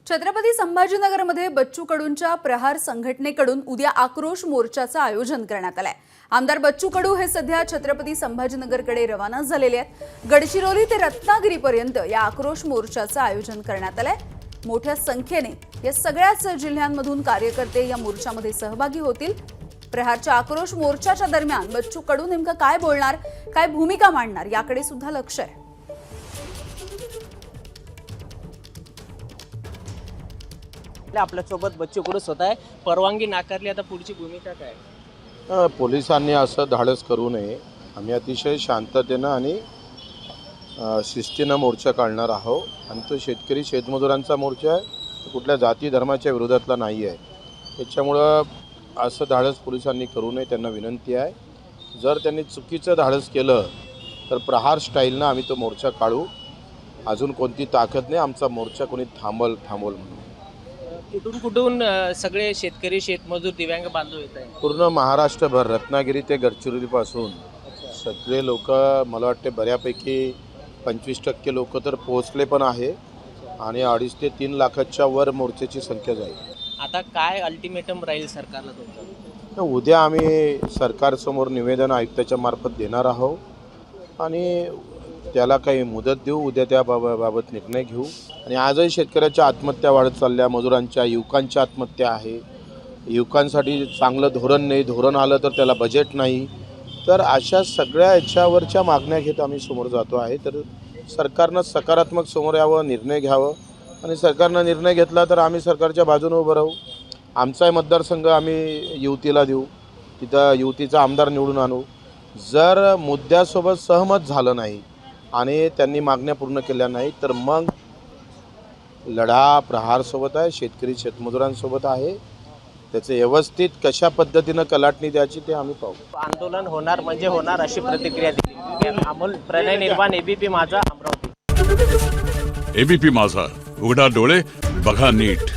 छत्रपती संभाजीनगरमध्ये बच्चू कडूंच्या प्रहार संघटनेकडून उद्या आक्रोश मोर्चाचं आयोजन करण्यात आलंय। आमदार बच्चू कडू हे सध्या छत्रपती संभाजीनगरकडे रवाना झालेले आहेत। गडचिरोली ते रत्नागिरीपर्यंत या आक्रोश मोर्चाचं आयोजन करण्यात आलंय। मोठ्या संख्येने या सगळ्याच जिल्ह्यांमधून कार्यकर्ते या मोर्चामध्ये सहभागी होतील। प्रहारच्या आक्रोश मोर्चाच्या दरम्यान बच्चू कडू नेमकं काय बोलणार, काय भूमिका मांडणार याकडे सुद्धा लक्ष आहे। आपल्या सोबत बच्चू कडू स्वतः आहे। परवानगी नाकारली, आता पुढची भूमिका काय? पोलिसांनी असं धाडस करू नये। आम्ही अतिशय शांततेनं आणि शिस्तीनं मोर्चा काढणार आहोत आणि तो शेतकरी शेतमजुरांचा मोर्चा आहे, तो कुठल्या जाती धर्माच्या विरोधातला नाही आहे। त्याच्यामुळं असं धाडस पोलिसांनी करू नये, त्यांना विनंती आहे। जर त्यांनी चुकीचं धाडस केलं तर प्रहार स्टाईलनं आम्ही तो मोर्चा काढू। अजून कोणती ताकद नाही, आमचा मोर्चा कोणी थांबल म्हणून। कुठून सगळे शेतकरी शेतमजूर दिव्यांग बांधव येत आहेत? पूर्ण महाराष्ट्रभर, रत्नागिरी ते गडचिरोलीपासून सगळे लोक, मला वाटते बऱ्यापैकी 25% लोक तर पोहोचले पण आहे आणि 2.5 ते 3 लाखाच्या वर मोर्चाची संख्या जाईल। आता काय अल्टिमेटम राहील सरकारला तुमचं? उद्या आम्ही सरकारसमोर निवेदन आयुक्ताच्या मार्फत देणार आहोत आणि त्याला काही मुदत देऊ, उद्या त्या बाबत निर्णय घेऊ। आणि आजही शेतकऱ्याच्या आत्महत्या वाढत चालल्या, मजुरांच्या, युवकांच्या आत्महत्या आहे। युवकांसाठी चांगलं धोरण नाही, धोरण आलं तर त्याला बजेट नाही। तर अशा सगळ्या याच्यावरच्या मागण्या घेत आम्ही समोर जातो आहे। तर सरकारनं सकारात्मक समोर यावं, निर्णय घ्यावं आणि सरकारनं निर्णय घेतला तर आम्ही सरकारच्या बाजूने उभं राहू। आमचाही मतदारसंघ आम्ही युतीला देऊ, तिथं युतीचा आमदार निवडून आणू। जर मुद्द्यासोबत सहमत झालं नाही आणि त्यांनी मागण्या पूर्ण केल्या नाही तर मग लढा प्रहारसोबत आहे, शेतकरी शेतमजुरांसोबत आहे। त्याचे व्यवस्थित कशा पद्धतीनं कलाटणी द्यायची ते आम्ही पाहू। आंदोलन होणार म्हणजे होणार अशी प्रतिक्रिया दिली। अमोल प्रणय निर्वाण, एबीपी माझा, अमरावती। एबीपी माझा, उघडा डोळे बघा नीट।